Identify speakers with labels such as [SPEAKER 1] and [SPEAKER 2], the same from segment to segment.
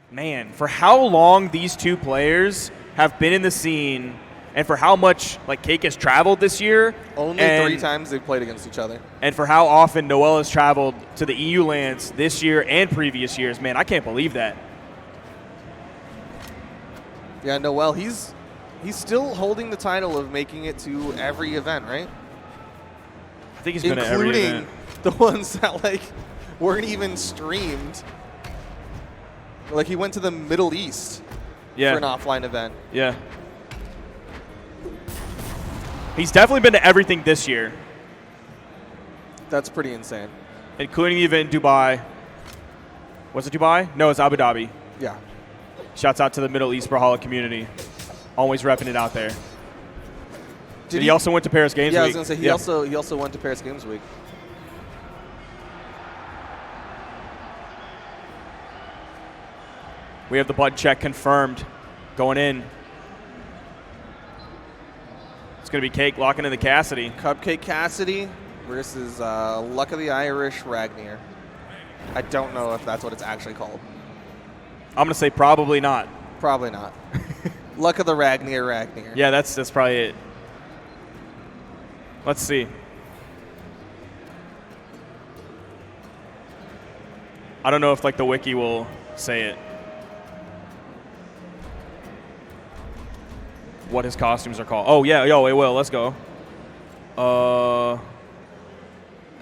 [SPEAKER 1] Man, for how long these two players have been in the scene and for how much like Cake has traveled this year.
[SPEAKER 2] Only 3 times they've played against each other.
[SPEAKER 1] And for how often noeL has traveled to the EU lands this year and previous years. Man, I can't believe that.
[SPEAKER 2] Yeah, noeL, he's still holding the title of making it to every event, right?
[SPEAKER 1] I think he's been at every event.
[SPEAKER 2] Including the ones that like weren't even streamed. Like he went to the Middle East for an offline event.
[SPEAKER 1] Yeah. He's definitely been to everything this year.
[SPEAKER 2] That's pretty insane.
[SPEAKER 1] Including the event in Dubai. Was it Dubai? No, it's Abu Dhabi.
[SPEAKER 2] Yeah.
[SPEAKER 1] Shouts out to the Middle East Brawlhalla community. Always repping it out there. Did he also went to Paris Games Week?
[SPEAKER 2] Yeah, I was going to say, he also went to Paris Games Week.
[SPEAKER 1] We have the button check confirmed going in. It's going to be Cake locking in the Cassidy.
[SPEAKER 2] Cupcake Cassidy versus Luck of the Irish Ragnar. I don't know if that's what it's actually called.
[SPEAKER 1] I'm going to say probably not.
[SPEAKER 2] Probably not. Luck of the Ragnar.
[SPEAKER 1] Yeah, that's probably it. Let's see. I don't know if like the wiki will say it. What his costumes are called. Oh, yeah, it will. Let's go.
[SPEAKER 2] I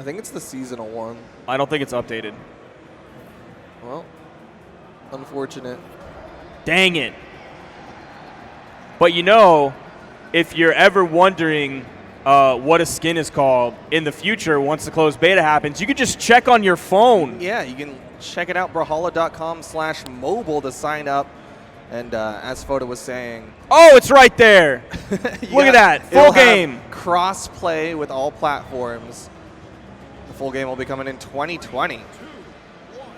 [SPEAKER 2] think it's the seasonal one.
[SPEAKER 1] I don't think it's updated.
[SPEAKER 2] Well, unfortunate.
[SPEAKER 1] Dang it. But you know, if you're ever wondering what a skin is called in the future, once the closed beta happens, you can just check on your phone.
[SPEAKER 2] Yeah, you can check it out, brawlhalla.com/mobile to sign up. And as Foda was saying,
[SPEAKER 1] oh, it's right there. Look at that. Full game.
[SPEAKER 2] Cross-play with all platforms. The full game will be coming in 2020.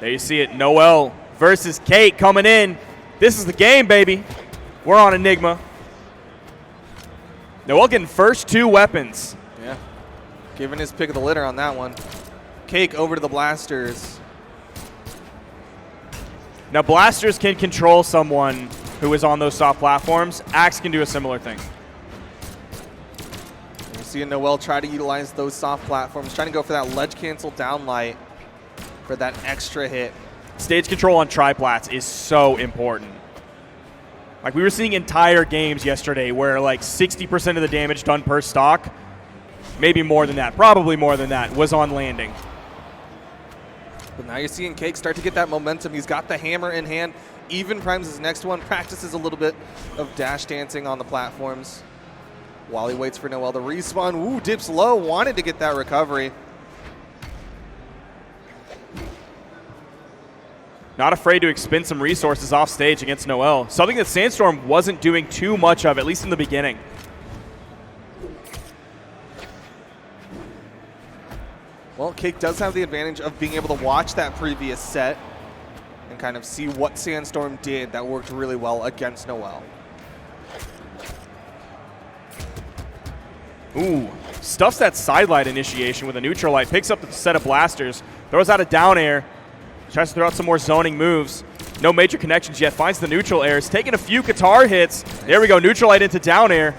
[SPEAKER 1] There you see it. noeL versus Cake coming in. This is the game, baby. We're on Enigma. noeL getting first 2 weapons.
[SPEAKER 2] Yeah. Giving his pick of the litter on that one. Cake over to the blasters.
[SPEAKER 1] Now, blasters can control someone who is on those soft platforms. Axe can do a similar thing.
[SPEAKER 2] You're seeing noeL try to utilize those soft platforms, trying to go for that ledge cancel downlight for that extra hit.
[SPEAKER 1] Stage control on triplats is so important. Like, we were seeing entire games yesterday where like 60% of the damage done per stock, maybe more than that, probably more than that, was on landing.
[SPEAKER 2] But now you're seeing Cake start to get that momentum. He's got the hammer in hand. Even primes his next one, practices a little bit of dash dancing on the platforms while he waits for noeL to respawn. Ooh, dips low, wanted to get that recovery.
[SPEAKER 1] Not afraid to expend some resources off stage against noeL. Something that Sandstorm wasn't doing too much of, at least in the beginning.
[SPEAKER 2] Well, Cake does have the advantage of being able to watch that previous set and kind of see what Sandstorm did that worked really well against noeL.
[SPEAKER 1] Ooh, stuffs that sidelight initiation with a neutral light, picks up the set of blasters, throws out a down air, tries to throw out some more zoning moves. No major connections yet, finds the neutral air, is taking a few guitar hits. There we go, neutral light into down air.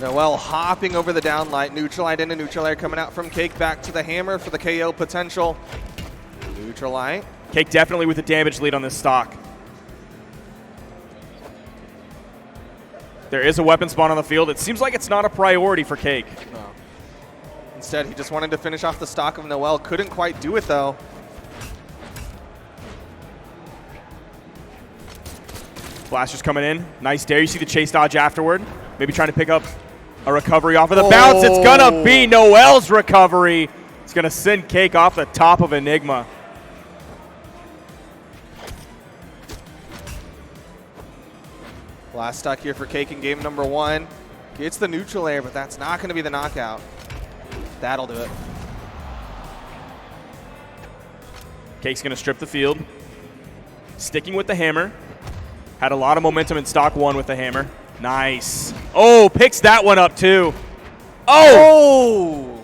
[SPEAKER 2] noeL hopping over the downlight, neutral light into neutral air, coming out from Cake, back to the hammer for the KO potential. Neutral light.
[SPEAKER 1] Cake definitely with a damage lead on this stock. There is a weapon spawn on the field. It seems like it's not a priority for Cake.
[SPEAKER 2] No. Instead, he just wanted to finish off the stock of noeL. Couldn't quite do it, though.
[SPEAKER 1] Blasters coming in. Nice dare. You see the chase dodge afterward. Maybe trying to pick up a recovery off of the bounce. It's going to be noeL's recovery. It's going to send Cake off the top of Enigma.
[SPEAKER 2] Last stock here for Cake in game number 1. Gets the neutral air, but that's not going to be the knockout. That'll do it.
[SPEAKER 1] Cake's going to strip the field. Sticking with the hammer. Had a lot of momentum in stock 1 with the hammer. Nice. Oh, picks that one up too. Oh!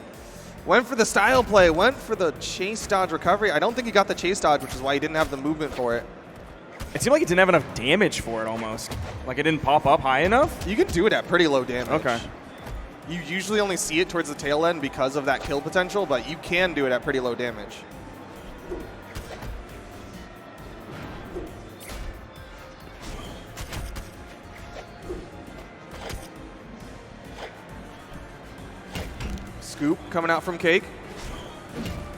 [SPEAKER 2] Went for the style play, went for the chase dodge recovery. I don't think he got the chase dodge, which is why he didn't have the movement for it.
[SPEAKER 1] It seemed like it didn't have enough damage for it almost. Like it didn't pop up high enough.
[SPEAKER 2] You can do it at pretty low damage.
[SPEAKER 1] Okay.
[SPEAKER 2] You usually only see it towards the tail end because of that kill potential, but you can do it at pretty low damage. Scoop coming out from Cake.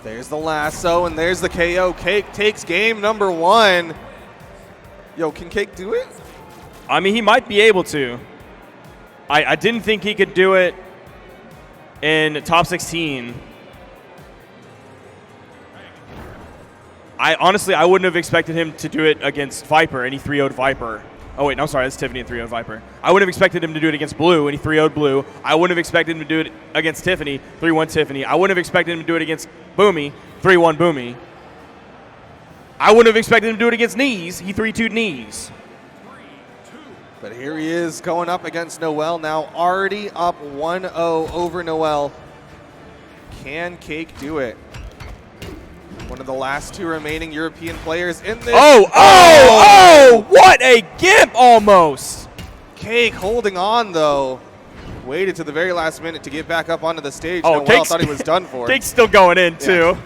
[SPEAKER 2] There's the lasso, and there's the KO. Cake takes game number 1. Yo, can Cake do it?
[SPEAKER 1] I mean, he might be able to. I didn't think he could do it in top 16. Honestly, I wouldn't have expected him to do it against Viper, and he 3-0'd Viper. Oh, wait, no, I'm sorry, that's Tiffany and 3-0'd Viper. I wouldn't have expected him to do it against Blue, and he 3-0'd Blue. I wouldn't have expected him to do it against Tiffany, 3-1 Tiffany. I wouldn't have expected him to do it against Boomy, 3-1 Boomy. I wouldn't have expected him to do it against Knees. He 3-2'd Knees.
[SPEAKER 2] But here he is going up against noeL, now already up 1-0 over noeL. Can Cake do it? One of the last 2 remaining European players in this.
[SPEAKER 1] Oh, what a gimp almost.
[SPEAKER 2] Cake holding on, though. Waited to the very last minute to get back up onto the stage.
[SPEAKER 1] Oh,
[SPEAKER 2] noeL thought he was done for.
[SPEAKER 1] Cake's still going in, too.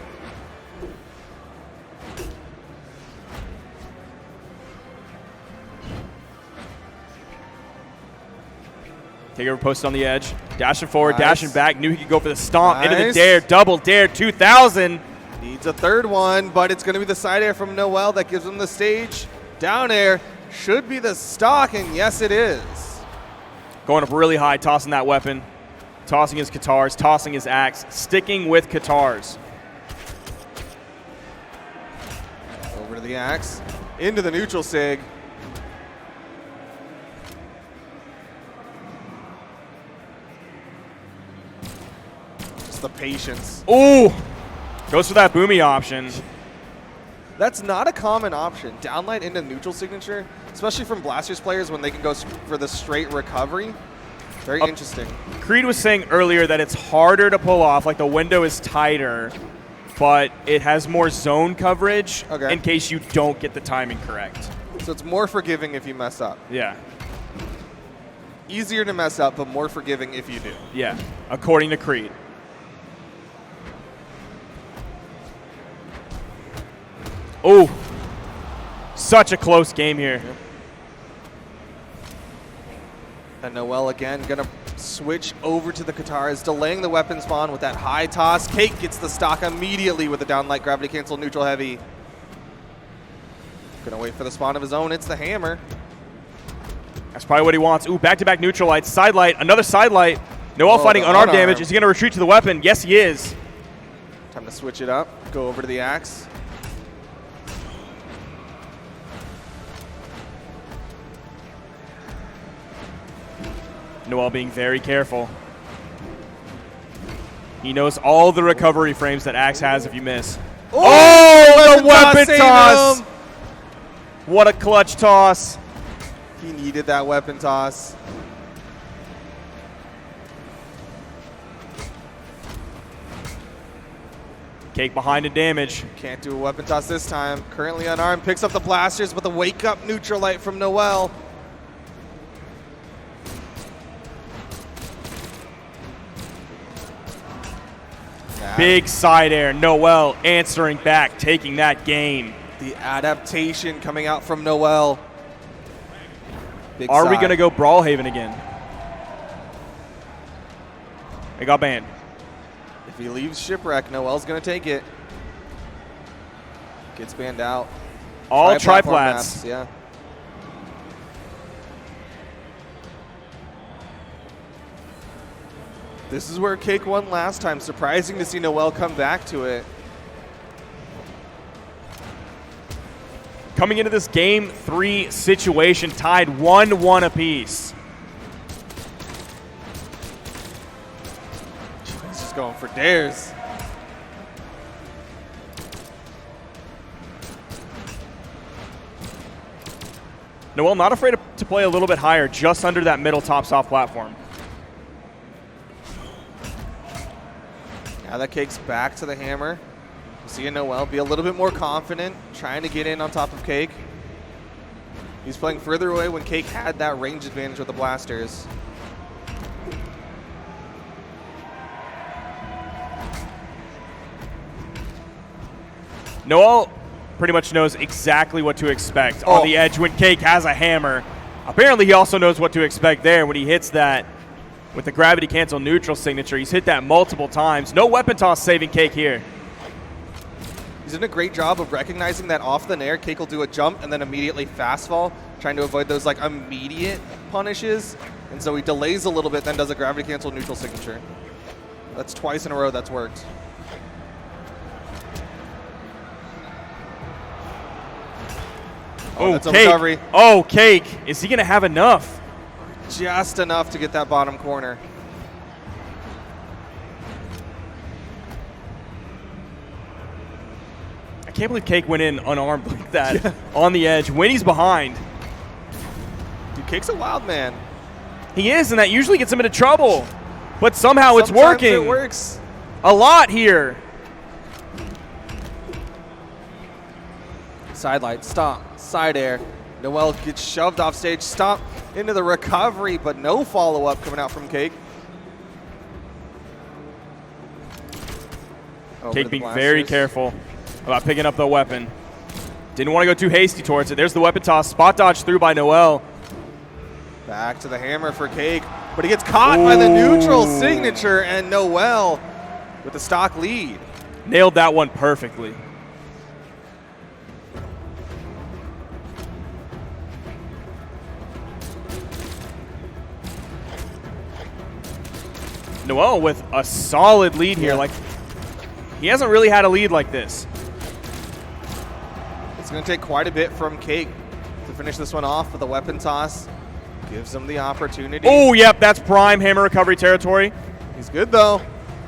[SPEAKER 1] Cake over posted on the edge. Dashing forward, dashing back. Knew he could go for the stomp. Into the dare. Double dare. 2,000.
[SPEAKER 2] Needs a third one, but it's going to be the side air from noeL that gives him the stage. Down air should be the stock, and yes, it is.
[SPEAKER 1] Going up really high, tossing that weapon. Tossing his guitars, tossing his axe. Sticking with guitars.
[SPEAKER 2] Over to the axe. Into the neutral sig. Just the patience.
[SPEAKER 1] Ooh! Goes for that Boomy option.
[SPEAKER 2] That's not a common option. Downlight into neutral signature, especially from Blasters players when they can go for the straight recovery. Very interesting.
[SPEAKER 1] Creed was saying earlier that it's harder to pull off, like the window is tighter, but it has more zone coverage in case you don't get the timing correct.
[SPEAKER 2] So it's more forgiving if you mess up.
[SPEAKER 1] Yeah.
[SPEAKER 2] Easier to mess up, but more forgiving if you do.
[SPEAKER 1] Yeah, according to Creed. Oh, such a close game here.
[SPEAKER 2] Yep. And noeL again going to switch over to the Katars, delaying the weapon spawn with that high toss. Cake gets the stock immediately with the downlight gravity cancel neutral heavy. Going to wait for the spawn of his own. It's the hammer.
[SPEAKER 1] That's probably what he wants. Ooh, back-to-back neutral lights. Side light, another side light. noeL fighting unarmed damage. Is he going to retreat to the weapon? Yes, he is.
[SPEAKER 2] Time to switch it up. Go over to the axe.
[SPEAKER 1] noeL being very careful. He knows all the recovery frames that Axe has if you miss. Oh, the weapon toss! What a clutch toss.
[SPEAKER 2] He needed that weapon toss.
[SPEAKER 1] Cake behind in damage.
[SPEAKER 2] Can't do a weapon toss this time. Currently unarmed. Picks up the blasters with a wake-up neutral light from noeL.
[SPEAKER 1] Big side air. noeL answering back, taking that game.
[SPEAKER 2] The adaptation coming out from noeL.
[SPEAKER 1] Are we going to go Brawlhaven again? It got banned.
[SPEAKER 2] If he leaves Shipwreck, noeL's going to take it. Gets banned out.
[SPEAKER 1] All tri-plats.
[SPEAKER 2] Yeah. This is where Cake won last time. Surprising to see noeL come back to it.
[SPEAKER 1] Coming into this game 3 situation, tied 1-1 apiece.
[SPEAKER 2] He's just going for dares.
[SPEAKER 1] noeL not afraid to play a little bit higher, just under that middle top soft platform.
[SPEAKER 2] Now that Cake's back to the hammer. You see noeL be a little bit more confident, trying to get in on top of Cake. He's playing further away when Cake had that range advantage with the blasters.
[SPEAKER 1] noeL pretty much knows exactly what to expect on the edge when Cake has a hammer. Apparently he also knows what to expect there when he hits that with the gravity cancel neutral signature. He's hit that multiple times. No weapon toss saving Cake here.
[SPEAKER 2] He's done a great job of recognizing that off the nair, Cake will do a jump and then immediately fast fall, trying to avoid those like immediate punishes. And so he delays a little bit, then does a gravity cancel neutral signature. That's twice in a row that's worked.
[SPEAKER 1] Oh,
[SPEAKER 2] that's a
[SPEAKER 1] Cake.
[SPEAKER 2] recovery.
[SPEAKER 1] Oh, Cake. Is he going to have enough?
[SPEAKER 2] Just enough to get that bottom corner.
[SPEAKER 1] I can't believe Cake went in unarmed like that on the edge when he's behind.
[SPEAKER 2] Dude, Cake's a wild man.
[SPEAKER 1] He is, and that usually gets him into trouble. But somehow it's
[SPEAKER 2] Sometimes
[SPEAKER 1] working.
[SPEAKER 2] It works.
[SPEAKER 1] A lot here.
[SPEAKER 2] Sidelight, stomp, side air. noeL gets shoved off stage, stomp into the recovery, but no follow-up coming out from Cake.
[SPEAKER 1] Cake being very careful about picking up the weapon. Didn't want to go too hasty towards it. There's the weapon toss. Spot dodge through by noeL.
[SPEAKER 2] Back to the hammer for Cake, but he gets caught by the neutral signature, and noeL with the stock lead.
[SPEAKER 1] Nailed that one perfectly. noeL with a solid lead here. Like, he hasn't really had a lead like this.
[SPEAKER 2] It's going to take quite a bit from Cake to finish this one off with a weapon toss. Gives him the opportunity.
[SPEAKER 1] Oh, yep, that's prime hammer recovery territory.
[SPEAKER 2] He's good, though.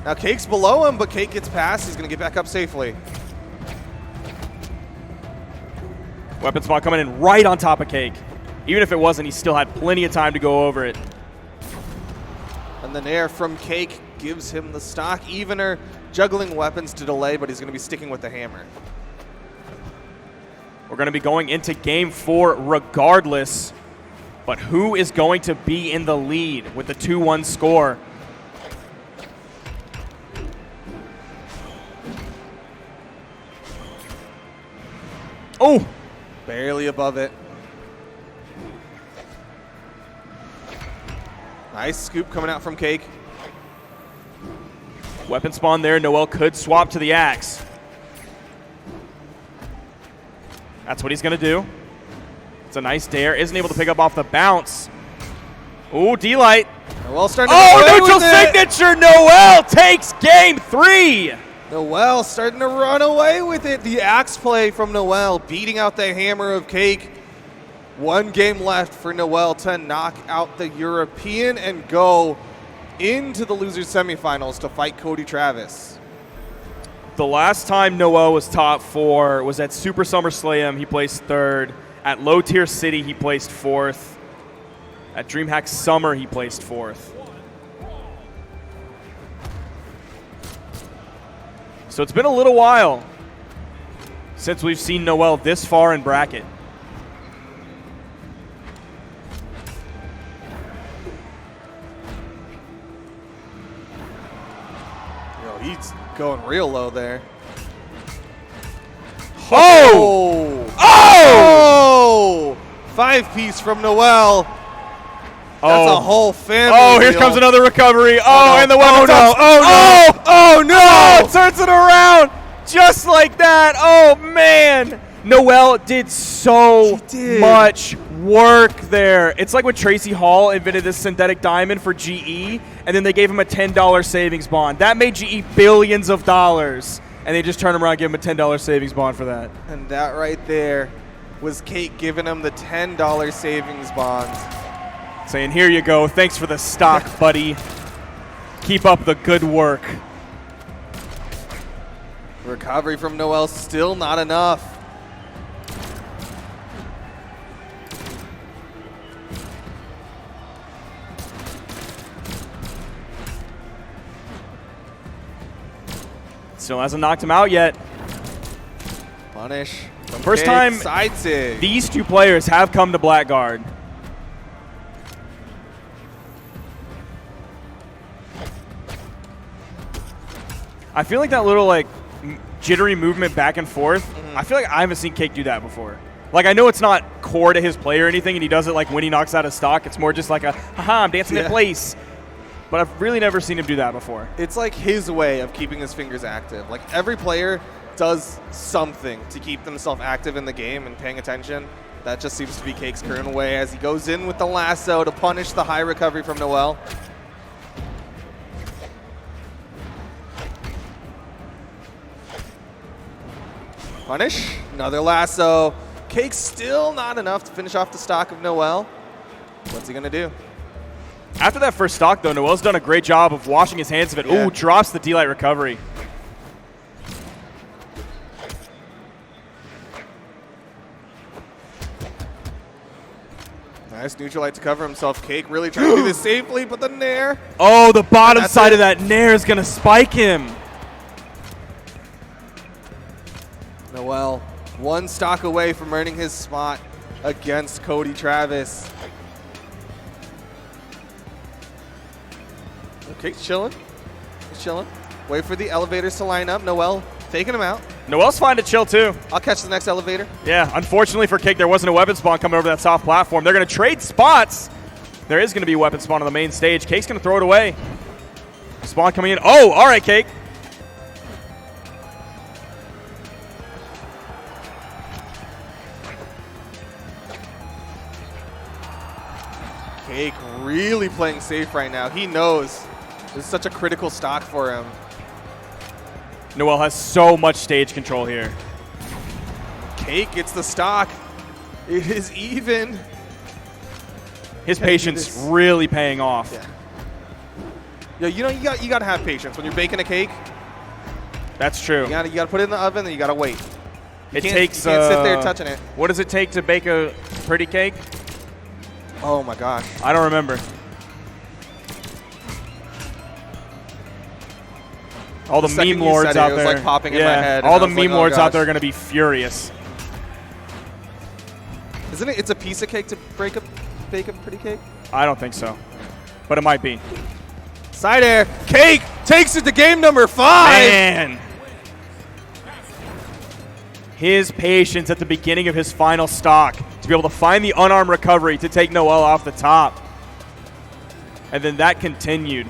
[SPEAKER 2] Now Cake's below him, but Cake gets past. He's going to get back up safely.
[SPEAKER 1] Weapon spot coming in right on top of Cake. Even if it wasn't, he still had plenty of time to go over it.
[SPEAKER 2] And the nair from Cake gives him the stock evener, juggling weapons to delay, but he's going to be sticking with the hammer.
[SPEAKER 1] We're going to be going into game 4 regardless, but who is going to be in the lead with the 2-1 score? Oh!
[SPEAKER 2] Barely above it. Nice scoop coming out from Cake.
[SPEAKER 1] Weapon spawn there. noeL could swap to the axe. That's what he's going to do. It's a nice dare. Isn't able to pick up off the bounce. Ooh, D-Light.
[SPEAKER 2] noeL starting to
[SPEAKER 1] Oh, neutral signature. noeL takes game 3.
[SPEAKER 2] noeL starting to run away with it. The axe play from noeL, beating out the hammer of Cake. One game left for noeL to knock out the European and go into the losers semifinals to fight Cody Travis.
[SPEAKER 1] The last time noeL was top 4 was at Super Summer Slam. He placed 3rd. At Low Tier City, he placed 4th. At DreamHack Summer, he placed 4th. So it's been a little while since we've seen noeL this far in bracket.
[SPEAKER 2] Yo, he's going real low there.
[SPEAKER 1] Oh!
[SPEAKER 2] Oh! 5-piece from noeL. That's a whole family.
[SPEAKER 1] Oh, here comes another recovery. Oh,
[SPEAKER 2] no.
[SPEAKER 1] and the weapon toss.
[SPEAKER 2] Oh, no!
[SPEAKER 1] Oh, turns it around just like that. Oh, man. noeL did so much work there. It's like when Tracy Hall invented this synthetic diamond for GE, and then they gave him a $10 savings bond. That made GE billions of dollars, and they just turned him around and gave him a $10 savings bond for that.
[SPEAKER 2] And that right there was Cake giving him the $10 savings bond.
[SPEAKER 1] Saying, here you go. Thanks for the stock, buddy. Keep up the good work.
[SPEAKER 2] Recovery from noeL, still not enough.
[SPEAKER 1] Still hasn't knocked him out yet.
[SPEAKER 2] Punish. from
[SPEAKER 1] First
[SPEAKER 2] Cake,
[SPEAKER 1] time
[SPEAKER 2] side sig.
[SPEAKER 1] these two players have come to Blackguard. I feel like that little like jittery movement back and forth, I feel like I haven't seen Cake do that before. Like, I know it's not core to his play or anything, and he does it like when he knocks out a stock. It's more just like a, haha, I'm dancing in place. But I've really never seen him do that before.
[SPEAKER 2] It's like his way of keeping his fingers active. Like, every player does something to keep themselves active in the game and paying attention. That just seems to be Cake's current way as he goes in with the lasso to punish the high recovery from noeL. Punish, another lasso. Cake still not enough to finish off the stock of noeL. What's he gonna do?
[SPEAKER 1] After that first stock, though, noeL's done a great job of washing his hands of it.
[SPEAKER 2] Yeah.
[SPEAKER 1] Ooh, drops the D-Light recovery.
[SPEAKER 2] Nice neutral light to cover himself. Cake really trying to do this safely, but the nair.
[SPEAKER 1] Oh, the bottom
[SPEAKER 2] That's
[SPEAKER 1] side
[SPEAKER 2] it.
[SPEAKER 1] of that nair is going to spike him.
[SPEAKER 2] noeL, one stock away from earning his spot against Cody Travis. Okay, chilling. He's chilling. Wait for the elevators to line up. noeL taking him out.
[SPEAKER 1] noeL's fine to chill, too.
[SPEAKER 2] I'll catch the next elevator.
[SPEAKER 1] Yeah, unfortunately for Cake, there wasn't a weapon spawn coming over that soft platform. They're going to trade spots. There is going to be a weapon spawn on the main stage. Cake's going to throw it away. Spawn coming in. Oh, all right, Cake.
[SPEAKER 2] Cake really playing safe right now. He knows this is such a critical stock for him.
[SPEAKER 1] noeL has so much stage control here.
[SPEAKER 2] Cake gets the stock. It is even.
[SPEAKER 1] His
[SPEAKER 2] Can he do
[SPEAKER 1] patience
[SPEAKER 2] this?
[SPEAKER 1] really paying off.
[SPEAKER 2] Yeah. Yeah, you know you got to have patience when you're baking a cake.
[SPEAKER 1] That's true.
[SPEAKER 2] You got to put it in the oven, and you got to wait. You
[SPEAKER 1] It
[SPEAKER 2] can't-
[SPEAKER 1] takes.
[SPEAKER 2] You can't sit there touching it.
[SPEAKER 1] What does it take to bake a pretty cake?
[SPEAKER 2] Oh my gosh.
[SPEAKER 1] I don't remember. All the
[SPEAKER 2] second
[SPEAKER 1] meme
[SPEAKER 2] you
[SPEAKER 1] lords
[SPEAKER 2] said it,
[SPEAKER 1] out
[SPEAKER 2] it was
[SPEAKER 1] there.
[SPEAKER 2] like popping in my head, and
[SPEAKER 1] all
[SPEAKER 2] I
[SPEAKER 1] the
[SPEAKER 2] was like,
[SPEAKER 1] meme
[SPEAKER 2] oh
[SPEAKER 1] lords out
[SPEAKER 2] gosh.
[SPEAKER 1] there are going to be furious.
[SPEAKER 2] Isn't it? It's a piece of cake to bake a pretty cake.
[SPEAKER 1] I don't think so, but it might be.
[SPEAKER 2] Side air. Cake takes it to game number 5.
[SPEAKER 1] Man. His patience at the beginning of his final stock to be able to find the unarmed recovery to take noeL off the top. And then that continued.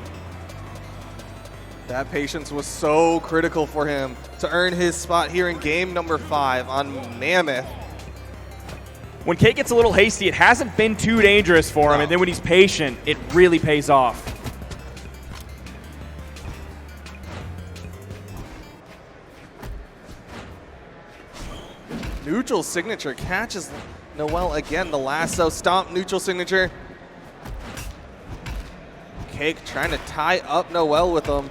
[SPEAKER 2] That patience was so critical for him to earn his spot here in game number 5 on Mammoth.
[SPEAKER 1] When Cake gets a little hasty, it hasn't been too dangerous for him.
[SPEAKER 2] No.
[SPEAKER 1] And then when he's patient, it really pays off.
[SPEAKER 2] Neutral signature catches noeL again. The lasso stomp neutral signature. Cake trying to tie up noeL with him.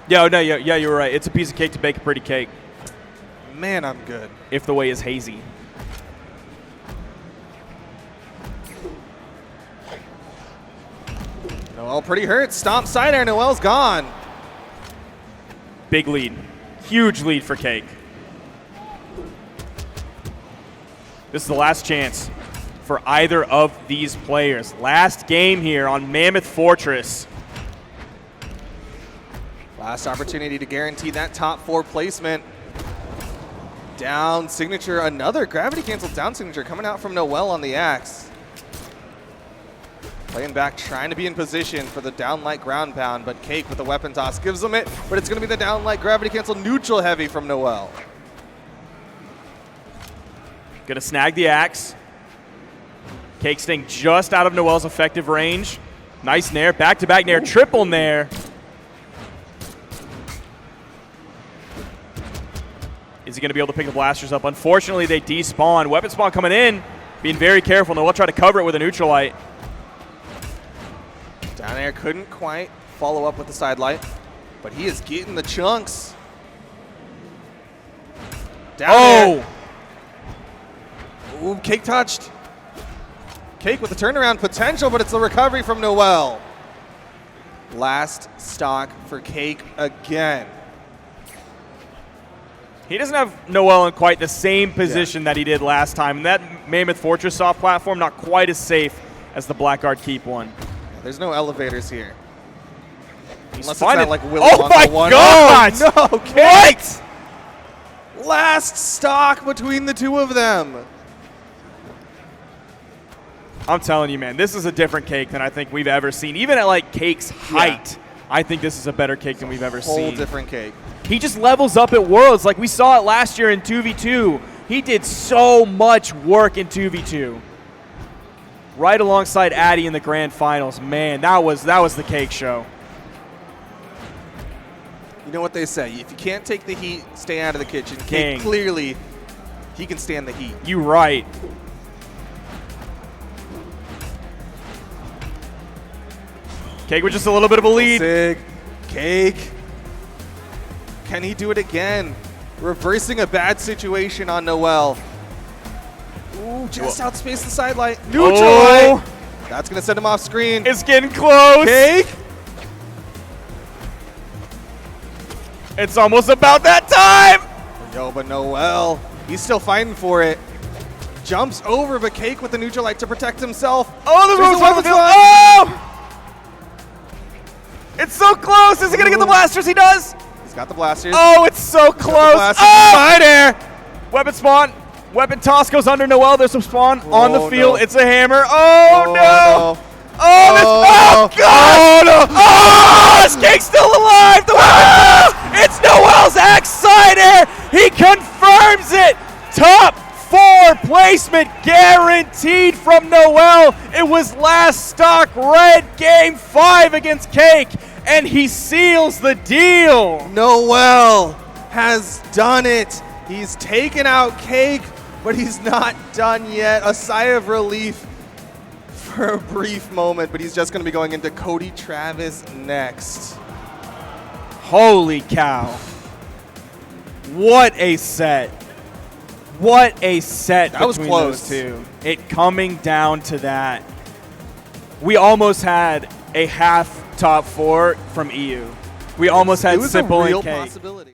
[SPEAKER 1] Yeah, you were right. It's a piece of cake to bake a pretty cake.
[SPEAKER 2] Man, I'm good.
[SPEAKER 1] If the way is hazy.
[SPEAKER 2] noeL pretty hurt. Stomp side air. noeL's gone.
[SPEAKER 1] Big lead. Huge lead for Cake. This is the last chance for either of these players. Last game here on Mammoth Fortress.
[SPEAKER 2] Last opportunity to guarantee that top 4 placement. Down signature, another gravity canceled down signature coming out from noeL on the axe. Playing back, trying to be in position for the down light ground pound, but Cake with the weapon toss gives him it, but it's going to be the down light gravity cancel neutral heavy from noeL.
[SPEAKER 1] Gonna snag the axe. Cake staying just out of noeL's effective range. Nice nair, back-to-back nair, triple nair. Is he gonna be able to pick the blasters up? Unfortunately, they despawn. Weapon spawn coming in. Being very careful. noeL try to cover it with a neutral light.
[SPEAKER 2] Down air couldn't quite follow up with the side light, but he is getting the chunks. Down air. Ooh, Cake touched. Cake with the turnaround potential, but it's the recovery from noeL. Last stock for Cake again.
[SPEAKER 1] He doesn't have noeL in quite the same position that he did last time. And that Mammoth Fortress soft platform, not quite as safe as the Blackguard Keep one.
[SPEAKER 2] There's no elevators here.
[SPEAKER 1] He's
[SPEAKER 2] Unless
[SPEAKER 1] finding,
[SPEAKER 2] it's that, like, Willy
[SPEAKER 1] oh my
[SPEAKER 2] Wonka one.
[SPEAKER 1] God!
[SPEAKER 2] Oh, no, Cake! Last stock between the two of them.
[SPEAKER 1] I'm telling you, man, this is a different Cake than I think we've ever seen. Even at like Cake's height, I think this is a better Cake than we've ever seen.
[SPEAKER 2] Whole different Cake.
[SPEAKER 1] He just levels up at Worlds. Like we saw it last year in 2v2. He did so much work in 2v2. Right alongside Addy in the grand finals. Man, that was the Cake show.
[SPEAKER 2] You know what they say, if you can't take the heat, stay out of the kitchen.
[SPEAKER 1] King.
[SPEAKER 2] Cake, clearly, he can stand the heat.
[SPEAKER 1] You right. Cake with just a little bit of a lead.
[SPEAKER 2] Sig, Cake. Can he do it again? Reversing a bad situation on noeL. Ooh, just outspaced the sidelight. Neutral light. That's going to send him off screen.
[SPEAKER 1] It's getting close.
[SPEAKER 2] Cake.
[SPEAKER 1] It's almost about that time.
[SPEAKER 2] Yo, but noeL, he's still fighting for it. Jumps over, but Cake with the neutral light to protect himself.
[SPEAKER 1] Oh, there's one on the field. Oh! It's so close. Is he going to get the blasters? He does.
[SPEAKER 2] He's got the blasters.
[SPEAKER 1] Oh, it's so close.
[SPEAKER 2] Oh!
[SPEAKER 1] Side air. Weapon spawn. Weapon toss goes under noeL. There's some spawn on the field.
[SPEAKER 2] No.
[SPEAKER 1] It's a hammer. Oh, no.
[SPEAKER 2] No.
[SPEAKER 1] Oh, God.
[SPEAKER 2] Oh, no.
[SPEAKER 1] Oh, this Cake's still alive. The weapon. It's noeL's X side air. He confirms it. Top 4 placement guaranteed from noeL. It was last stock red game 5 against Cake, and he seals the deal.
[SPEAKER 2] noeL has done it. He's taken out Cake, but he's not done yet. A sigh of relief for a brief moment, but he's just going to be going into Cody Travis next.
[SPEAKER 1] Holy cow. What a set. What a set
[SPEAKER 2] that was
[SPEAKER 1] between
[SPEAKER 2] close.
[SPEAKER 1] those two. It coming down to that. We almost had a half top 4 from EU. We almost had
[SPEAKER 2] it was
[SPEAKER 1] Simple
[SPEAKER 2] a real
[SPEAKER 1] and Cake.
[SPEAKER 2] possibility.